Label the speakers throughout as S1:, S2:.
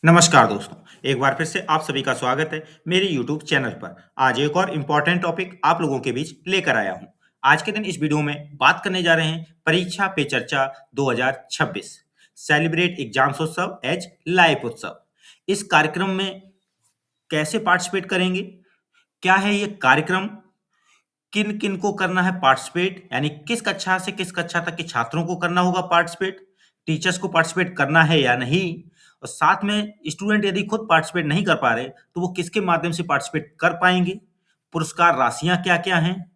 S1: नमस्कार दोस्तों, एक बार फिर से आप सभी का स्वागत है मेरे YouTube चैनल पर। आज एक और इम्पोर्टेंट टॉपिक आप लोगों के बीच लेकर आया हूँ। आज के दिन इस वीडियो में बात करने जा रहे हैं परीक्षा पे चर्चा 2026 सेलिब्रेट एग्जाम्सोत्सव एज लाइफ उत्सव। इस कार्यक्रम में कैसे पार्टिसिपेट करेंगे? क्या है ये कार्यक्रम? किन किन को करना है पार्टिसिपेट, यानी किस कक्षा से किस कक्षा तक के छात्रों को करना होगा पार्टिसिपेट, टीचर्स को पार्टिसिपेट करना है या नहीं, और साथ में स्टूडेंट यदि खुद पार्टिसिपेट नहीं कर पा रहे तो वो किसके माध्यम से पार्टिसिपेट कर पाएंगे, पुरस्कार राशियां क्या क्या हैं,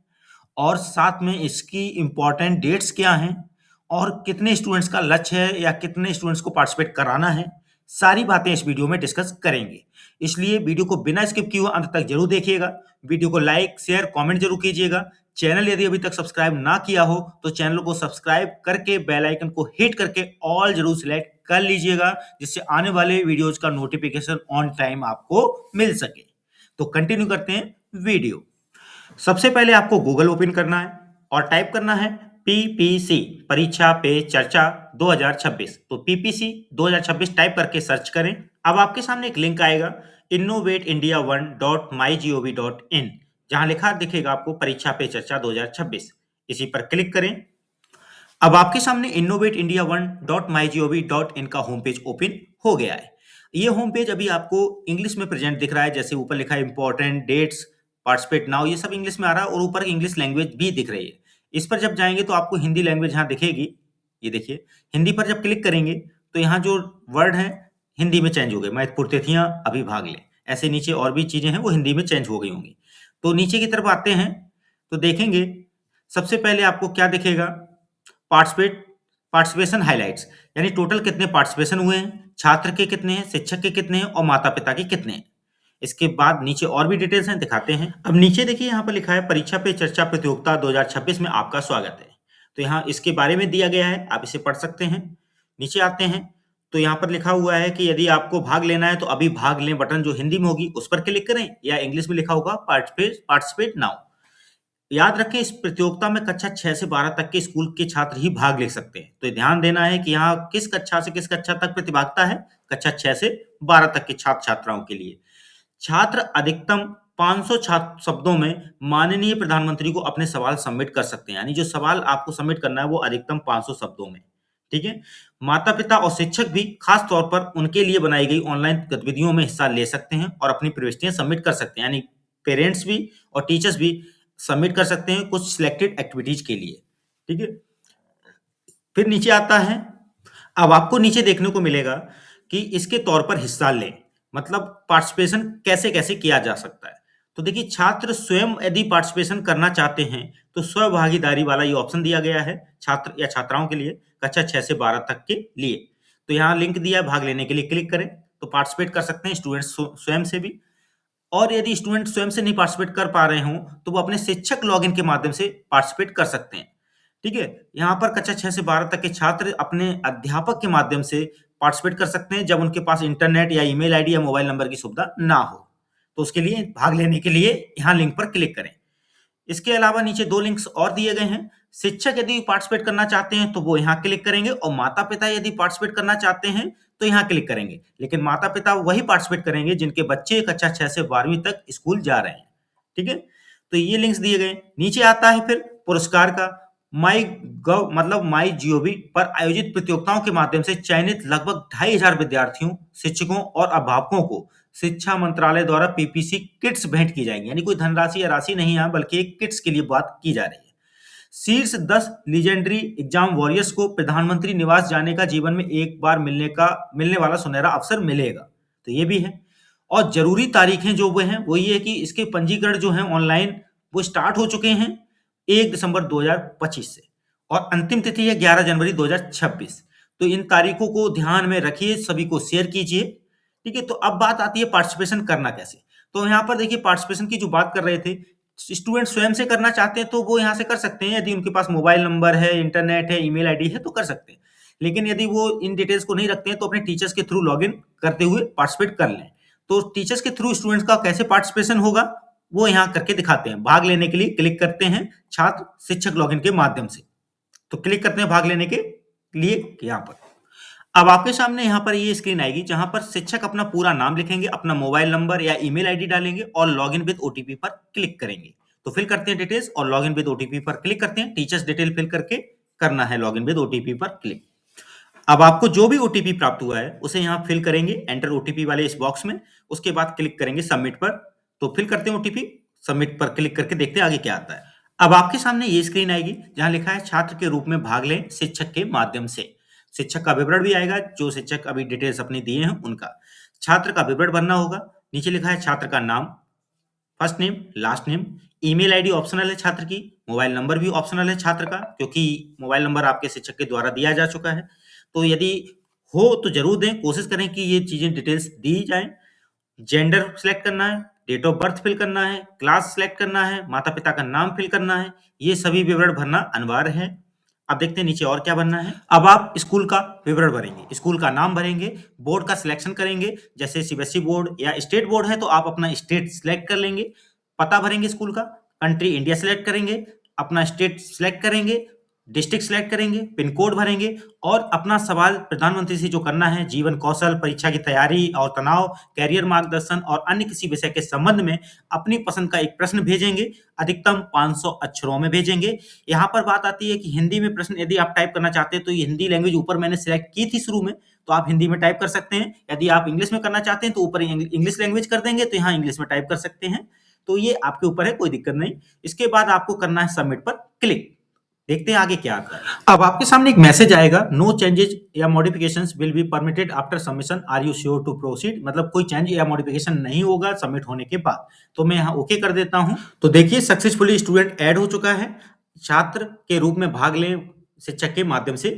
S1: और साथ में इसकी इम्पोर्टेंट डेट्स क्या हैं, और कितने स्टूडेंट्स का लक्ष्य है या कितने स्टूडेंट्स को पार्टिसिपेट कराना है, सारी बातें इस वीडियो में डिस्कस करेंगे। इसलिए वीडियो को बिना स्किप किए हुए अंत तक जरूर देखिएगा। वीडियो को लाइक शेयर कमेंट जरूर कीजिएगा। चैनल यदि अभी तक सब्सक्राइब ना किया हो तो चैनल को सब्सक्राइब करके बेल आइकन को हिट करके ऑल जरूर सिलेक्ट कर लीजिएगा, जिससे आने वाले वीडियोज का नोटिफिकेशन ऑन टाइम आपको मिल सके। तो कंटिन्यू करते हैं वीडियो। सबसे पहले आपको गूगल ओपन करना है और टाइप करना है पीपीसी परीक्षा पे चर्चा 2026। तो पीपीसी 2026 टाइप करके सर्च करें। अब आपके सामने एक लिंक आएगा innovateindia1.mygov.in, जहां लिखा दिखेगा आपको परीक्षा पे चर्चा 2026। इसी पर क्लिक करें। अब आपके सामने innovateindia1.mygov.in का होम पेज ओपन हो गया है। ये होम पेज अभी आपको इंग्लिश में प्रेजेंट दिख रहा है, जैसे ऊपर लिखा है इंपॉर्टेंट डेट्स, पार्टिसिपेट नाउ, ये सब इंग्लिश में आ रहा है और ऊपर इंग्लिश लैंग्वेज भी दिख रही है। इस पर जब जाएंगे तो आपको हिंदी लैंग्वेज यहाँ दिखेगी। ये देखिए, हिंदी पर जब क्लिक करेंगे तो यहाँ जो वर्ड है हिंदी में चेंज हो गए, महत्वपूर्ण तिथियां, अभी भाग लें, ऐसे नीचे और भी चीजें हैं वो हिंदी में चेंज हो गई होंगी। तो नीचे की तरफ आते हैं तो देखेंगे सबसे पहले आपको क्या दिखेगा, पार्टिसिपेट पार्टिसिपेशन हाइलाइट्स, यानी टोटल कितने पार्टिसिपेशन हुए हैं, छात्र के कितने हैं, शिक्षक के कितने हैं और माता पिता के कितने हैं। इसके बाद नीचे और भी डिटेल्स हैं, दिखाते हैं। अब नीचे देखिए यहाँ पर लिखा है परीक्षा पे चर्चा प्रतियोगिता 2026 में आपका स्वागत है। तो यहाँ इसके बारे में दिया गया है, आप इसे पढ़ सकते हैं। नीचे आते हैं तो यहाँ पर लिखा हुआ है कि यदि आपको भाग लेना है तो अभी भाग लें बटन जो हिंदी में होगी उस पर क्लिक करें, या इंग्लिश में लिखा होगा पार्टिसिपेट नाउ। याद रखें इस प्रतियोगिता में कक्षा 6 से 12 तक के स्कूल के छात्र ही भाग ले सकते हैं। तो ध्यान देना है कि यहाँ किस कक्षा से किस कक्षा तक प्रतिभागिता है, कक्षा 6 से 12 तक के छात्र छात्राओं के लिए। छात्र अधिकतम 500 शब्दों में माननीय प्रधानमंत्री को अपने सवाल सबमिट कर सकते हैं, यानी जो सवाल आपको सबमिट करना है वो अधिकतम 500 शब्दों में। ठीक है। माता पिता और शिक्षक भी खास तौर पर उनके लिए बनाई गई ऑनलाइन गतिविधियों में हिस्सा ले सकते हैं और अपनी प्रविष्टियां सबमिट कर सकते हैं, यानी पेरेंट्स भी और टीचर्स भी सबमिट कर सकते हैं कुछ सिलेक्टेड एक्टिविटीज के लिए। ठीक है। फिर नीचे आता है, अब आपको नीचे देखने को मिलेगा कि इसके तौर पर हिस्सा लें, मतलब पार्टिसिपेशन कैसे कैसे किया जा सकता है। तो देखिए, छात्र स्वयं यदि पार्टिसिपेशन करना चाहते हैं तो स्वभागीदारी वाला ये ऑप्शन दिया गया है छात्र या छात्राओं के लिए, कक्षा 6 से 12 तक के लिए। तो यहाँ लिंक दिया है, भाग लेने के लिए क्लिक करें तो पार्टिसिपेट कर सकते हैं स्टूडेंट स्वयं से भी। और यदि स्टूडेंट स्वयं से नहीं पार्टिसिपेट कर पा रहे हों तो वो अपने शिक्षक लॉगिन के माध्यम से पार्टिसिपेट कर सकते हैं। ठीक है। यहाँ पर कक्षा 6 से 12 तक के छात्र अपने अध्यापक के माध्यम से पार्टिसिपेट कर सकते हैं जब उनके पास इंटरनेट या ईमेल आईडी या मोबाइल नंबर की सुविधा ना हो। तो उसके लिए भाग लेने के लिए यहाँ लिंक पर क्लिक करें। इसके अलावा नीचे 2 लिंक्स और दिए गए हैं। शिक्षक यदि पार्टिसिपेट करना चाहते हैं तो वो यहाँ क्लिक करेंगे, और माता पिता यदि पार्टिसिपेट करना चाहते हैं तो यहाँ क्लिक करेंगे। लेकिन माता पिता वही पार्टिसिपेट करेंगे जिनके बच्चे कक्षा 6 से 12वीं तक स्कूल जा रहे हैं। ठीक है। तो ये लिंक्स दिए गए। नीचे आता है फिर पुरस्कार का। माई गव मतलब माई जीओवी पर आयोजित प्रतियोगिताओं के माध्यम से चयनित लगभग 2500 विद्यार्थियों, शिक्षकों और अभिभावकों को शिक्षा मंत्रालय द्वारा पीपीसी किट्स भेंट की जाएंगी, यानी कोई धनराशि या राशि नहीं है, बल्कि एक किट्स के लिए बात की जा रही है। शीर्ष 10 लीजेंडरी एग्जाम वॉरियर्स को प्रधानमंत्री निवास जाने का जीवन में एक बार मिलने वाला सुनहरा अवसर मिलेगा। तो ये भी है। और जरूरी तारीखें जो वो हैं वो ये है कि इसके पंजीकरण जो है ऑनलाइन वो स्टार्ट हो चुके हैं 1 दिसंबर 2025 से, और अंतिम तिथि है 11 जनवरी 2026। तो इन तारीखों को ध्यान में रखिए, सभी को शेयर कीजिए। ठीक है। तो अब बात आती है पार्टिसिपेशन करना कैसे। तो यहाँ पर देखिए, पार्टिसिपेशन की जो बात कर रहे थे, स्टूडेंट स्वयं से करना चाहते हैं तो वो यहाँ से कर सकते हैं, यदि उनके पास मोबाइल नंबर है, इंटरनेट है, ईमेल आईडी है तो कर सकते हैं। लेकिन यदि वो इन डिटेल्स को नहीं रखते हैं तो अपने टीचर्स के थ्रू लॉगिन करते हुए पार्टिसिपेट कर लें। तो टीचर्स के थ्रू स्टूडेंट्स का कैसे पार्टिसिपेशन होगा वो यहाँ करके दिखाते हैं। भाग लेने के लिए क्लिक करते हैं छात्र शिक्षक लॉगिन के माध्यम से, तो क्लिक करते हैं भाग लेने के लिए यहाँ पर। अब आपके सामने यहाँ पर ये स्क्रीन आएगी जहाँ पर शिक्षक अपना पूरा नाम लिखेंगे, अपना मोबाइल नंबर या ईमेल आईडी डालेंगे और लॉगिन विद ओटीपी पर क्लिक करेंगे। तो फिल करते हैं डिटेल्स और लॉगिन विद ओटीपी पर क्लिक करते हैं। टीचर्स डिटेल फिल करके करना है लॉगिन विद ओटीपी पर क्लिक। अब आपको जो भी ओटीपी प्राप्त हुआ है उसे यहाँ फिल करेंगे एंटर ओटीपी वाले इस बॉक्स में। उसके बाद क्लिक करेंगे सबमिट पर। तो फिल करते हैं ओटीपी, सबमिट पर क्लिक करके देखते हैं आगे क्या आता है। अब आपके सामने ये स्क्रीन आएगी जहां लिखा है छात्र के रूप में भाग लें शिक्षक के माध्यम से। शिक्षक का विवरण भी आएगा, जो शिक्षक अभी डिटेल्स अपनी दिए हैं उनका। छात्र का विवरण भरना होगा। नीचे लिखा है छात्र का नाम, first name, last name. Email ID optional है छात्र की। मोबाइल नंबर भी ऑप्शनल है छात्र का, क्योंकि मोबाइल नंबर आपके शिक्षक के द्वारा दिया जा चुका है। तो यदि हो तो जरूर दें, कोशिश करें कि ये चीजें डिटेल्स दी जाएं। जेंडर सिलेक्ट करना है, डेट ऑफ बर्थ फिल करना है, क्लास सिलेक्ट करना है, माता पिता का नाम फिल करना है। ये सभी विवरण भरना अनिवार्य है। अब देखते हैं नीचे और क्या भरना है। अब आप स्कूल का विवरण भरेंगे, स्कूल का नाम भरेंगे, बोर्ड का सिलेक्शन करेंगे। जैसे सीबीएसई बोर्ड या स्टेट बोर्ड है तो आप अपना स्टेट सिलेक्ट कर लेंगे। पता भरेंगे स्कूल का, कंट्री इंडिया सिलेक्ट करेंगे, अपना स्टेट सिलेक्ट करेंगे, डिस्ट्रिक्ट सिलेक्ट करेंगे, पिन कोड भरेंगे और अपना सवाल प्रधानमंत्री से जो करना है, जीवन कौशल, परीक्षा की तैयारी और तनाव, कैरियर मार्गदर्शन और अन्य किसी विषय के संबंध में अपनी पसंद का एक प्रश्न भेजेंगे। अधिकतम 500 अक्षरों में भेजेंगे। यहाँ पर बात आती है कि हिंदी में प्रश्न यदि आप टाइप करना चाहते हैं तो ये हिंदी लैंग्वेज ऊपर मैंने सिलेक्ट की थी शुरू में, तो आप हिंदी में टाइप कर सकते हैं। यदि आप इंग्लिश में करना चाहते हैं तो ऊपर इंग्लिश लैंग्वेज कर देंगे, तो यहाँ इंग्लिश में टाइप कर सकते हैं। तो ये आपके ऊपर है, कोई दिक्कत नहीं। इसके बाद आपको करना है सबमिट पर क्लिक। देखते हैं आगे क्या आता है। अब आपके सामने एक मैसेज आएगा, नो चेंजेस या modifications will be permitted after submission, are you sure to proceed. मतलब कोई चेंज या मॉडिफिकेशन नहीं होगा सबमिट होने के बाद। तो मैं यहाँ ओके कर देता हूँ। तो देखिए सक्सेसफुली स्टूडेंट ऐड हो चुका है, छात्र के रूप में भाग लें शिक्षक के माध्यम से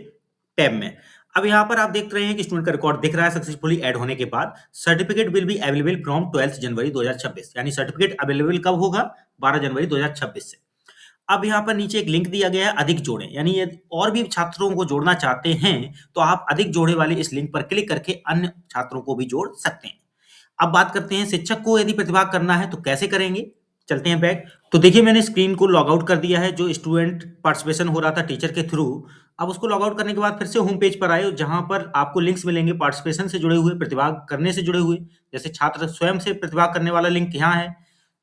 S1: टैब में। अब यहाँ पर आप देख रहे हैं कि स्टूडेंट का रिकॉर्ड दिख रहा है सक्सेसफुली ऐड होने के बाद। Certificate will be available from 12 जनवरी 2026, यानी सर्टिफिकेट अवेलेबल कब होगा? 12 जनवरी 2026 से। अब यहाँ पर नीचे एक लिंक दिया गया है, अधिक जोड़ें, यानी यदि और भी छात्रों को जोड़ना चाहते हैं तो आप अधिक जोड़े वाले इस लिंक पर क्लिक करके अन्य छात्रों को भी जोड़ सकते हैं। अब बात करते हैं शिक्षक को यदि प्रतिभाग करना है तो कैसे करेंगे। चलते हैं बैक। तो देखिए मैंने स्क्रीन को लॉग आउट कर दिया है, जो स्टूडेंट पार्टिसिपेशन हो रहा था टीचर के थ्रू। अब उसको लॉग आउट करने के बाद फिर से होम पेज पर आए, जहां पर आपको लिंक्स मिलेंगे पार्टिसिपेशन से जुड़े हुए, प्रतिभाग करने से जुड़े हुए। जैसे छात्र स्वयं से प्रतिभाग करने वाला लिंक यहाँ है,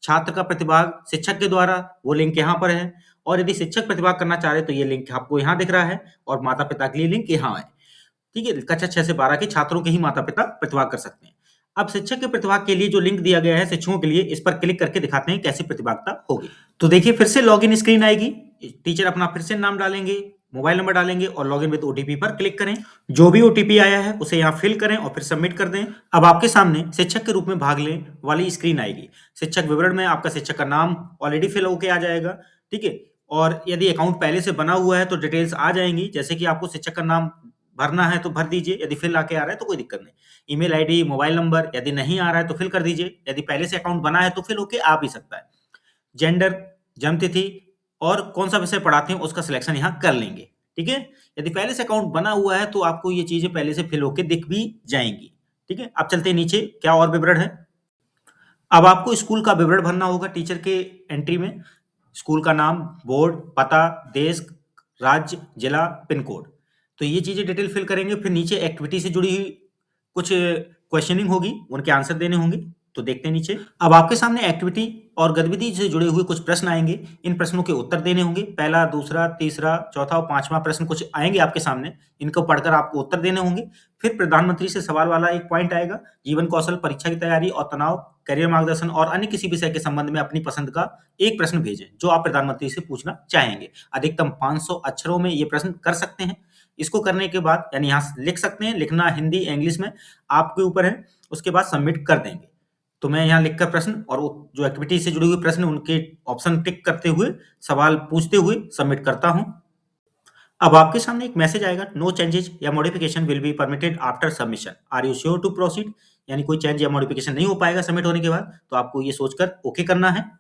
S1: छात्र का प्रतिभाग शिक्षक के द्वारा वो लिंक यहाँ पर है, और यदि शिक्षक प्रतिभाग करना चाह रहे तो ये लिंक आपको यहाँ दिख रहा है, और माता पिता के लिए लिंक यहाँ है। ठीक है, कक्षा 6 से 12 के छात्रों के ही माता पिता प्रतिभाग कर सकते हैं। अब शिक्षक के प्रतिभाग के लिए जो लिंक दिया गया है शिक्षकों के लिए, इस पर क्लिक करके दिखाते हैं कैसे प्रतिभागिता होगी। तो देखिए फिर से लॉगिन स्क्रीन आएगी, टीचर अपना फिर से नाम डालेंगे, मोबाइल नंबर डालेंगे और लॉगिन विद ओटीपी पर क्लिक करें। जो भी ओटीपी आया है उसे यहाँ फिल करें और फिर सबमिट कर दें। अब आपके सामने शिक्षक के रूप में भाग लेने वाली स्क्रीन आएगी। शिक्षक विवरण में आपका शिक्षक का नाम ऑलरेडी फिल होके आ जाएगा। ठीक है, और यदि अकाउंट पहले से बना हुआ है तो डिटेल्स आ जाएंगी, जैसे कि आपको शिक्षक का नाम भरना है तो भर दीजिए, यदि फिल आके आ रहा है तो कोई दिक्कत नहीं। ईमेल आईडी, मोबाइल नंबर यदि नहीं आ रहा है तो फिल कर दीजिए, यदि पहले से अकाउंट बना है तो फिल होके आ भी सकता है। जेंडर, जन्म तिथि और कौन सा विषय पढ़ाते हैं उसका सिलेक्शन यहाँ कर लेंगे। ठीक है, यदि पहले से अकाउंट बना हुआ है तो आपको ये चीजें पहले से फिल होके दिख भी जाएंगी। ठीक है, अब चलते हैं नीचे, क्या और विवरण है। अब आपको स्कूल का विवरण भरना होगा टीचर के एंट्री में। स्कूल का नाम, बोर्ड, पता, देश, राज्य, जिला, पिन कोड। तो ये चीजें डिटेल फिल करेंगे। फिर नीचे एक्टिविटी से जुड़ी हुई कुछ क्वेश्चनिंग होगी, उनके आंसर देने होंगे। तो देखते हैं नीचे। अब आपके सामने एक्टिविटी और गतिविधि से जुड़े हुए कुछ प्रश्न आएंगे। इन प्रश्नों के उत्तर देने होंगे। पहला, दूसरा, तीसरा, चौथा और पांचवा प्रश्न कुछ आएंगे आपके सामने, इनको पढ़कर आपको उत्तर देने होंगे। फिर प्रधानमंत्री से सवाल वाला एक पॉइंट आएगा, जीवन कौशल, परीक्षा की तैयारी और तनाव, करियर मार्गदर्शन और अन्य किसी विषय के संबंध में अपनी पसंद का एक प्रश्न भेजें जो आप प्रधानमंत्री से पूछना चाहेंगे। अधिकतम 500 अक्षरों में ये प्रश्न कर सकते हैं। इसको करने के बाद यानी यहाँ लिख सकते हैं, लिखना हिंदी इंग्लिश में आपके ऊपर है। उसके बाद सबमिट कर देंगे। तो मैं यहाँ लिखकर प्रश्न और जो एक्टिविटी से जुड़े हुए प्रश्न उनके ऑप्शन टिक करते हुए, सवाल पूछते हुए सबमिट करता हूं। अब आपके सामने एक मैसेज आएगा, नो चेंजेस या modification will be permitted after submission, are you sure to proceed. यानी कोई चेंज या मॉडिफिकेशन नहीं हो पाएगा सबमिट होने के बाद, तो आपको ये सोचकर ओके करना है।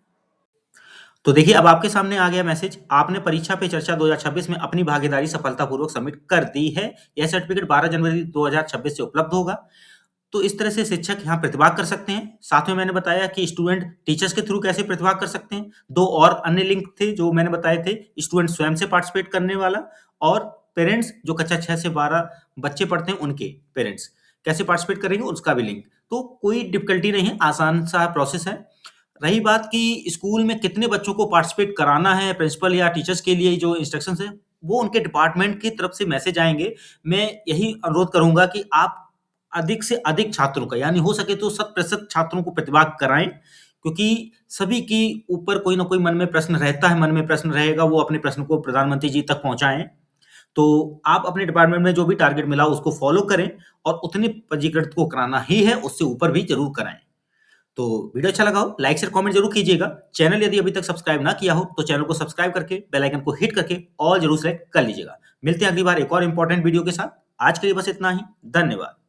S1: तो देखिए अब आपके सामने आ गया मैसेज, आपने परीक्षा पे चर्चा 2026 में अपनी भागीदारी सफलतापूर्वक सबमिट कर दी है। यह सर्टिफिकेट 12 जनवरी 2026 से उपलब्ध होगा। तो इस तरह से शिक्षक यहाँ प्रतिभाग कर सकते हैं। साथ में मैंने बताया कि स्टूडेंट टीचर्स के थ्रू कैसे प्रतिभाग कर सकते हैं। 2 और अन्य लिंक थे जो मैंने बताए थे, स्टूडेंट स्वयं से पार्टिसिपेट करने वाला और पेरेंट्स जो कक्षा 6 से 12 बच्चे पढ़ते हैं उनके पेरेंट्स कैसे पार्टिसिपेट करेंगे उसका भी लिंक। तो कोई डिफ़िकल्टी नहीं है, आसान सा प्रोसेस है। रही बात कि स्कूल में कितने बच्चों को पार्टिसिपेट कराना है, प्रिंसिपल या टीचर्स के लिए जो इंस्ट्रक्शंस हैं, वो उनके डिपार्टमेंट की तरफ से मैसेज आएँगे। मैं यही अनुरोध करूँगा कि आप अधिक से अधिक छात्रों का यानी हो सके तो शत प्रतिशत छात्रों को प्रतिभाग कराएँ, क्योंकि सभी के ऊपर कोई न कोई मन में प्रश्न रहता है, मन में प्रश्न रहेगा, वो अपने प्रश्न को प्रधानमंत्री जी तक पहुँचाएँ। तो आप अपने डिपार्टमेंट में जो भी टारगेट मिला उसको फ़ॉलो करें और उतने पंजीकृत को कराना ही है, उससे ऊपर भी ज़रूर कराएँ। तो वीडियो अच्छा लगा हो, लाइक, शेयर, कमेंट ज़रूर कीजिएगा। चैनल यदि अभी तक सब्सक्राइब ना किया हो, तो चैनल को सब्सक्राइब करके बेल आइकन को हिट करके ऑल ज़रूर सेलेक्ट कर लीजिएगा। मिलते हैं अगली बार एक और इम्पोर्टेंट वीडियो के साथ। आज के लिए बस इतना ही। धन्यवाद।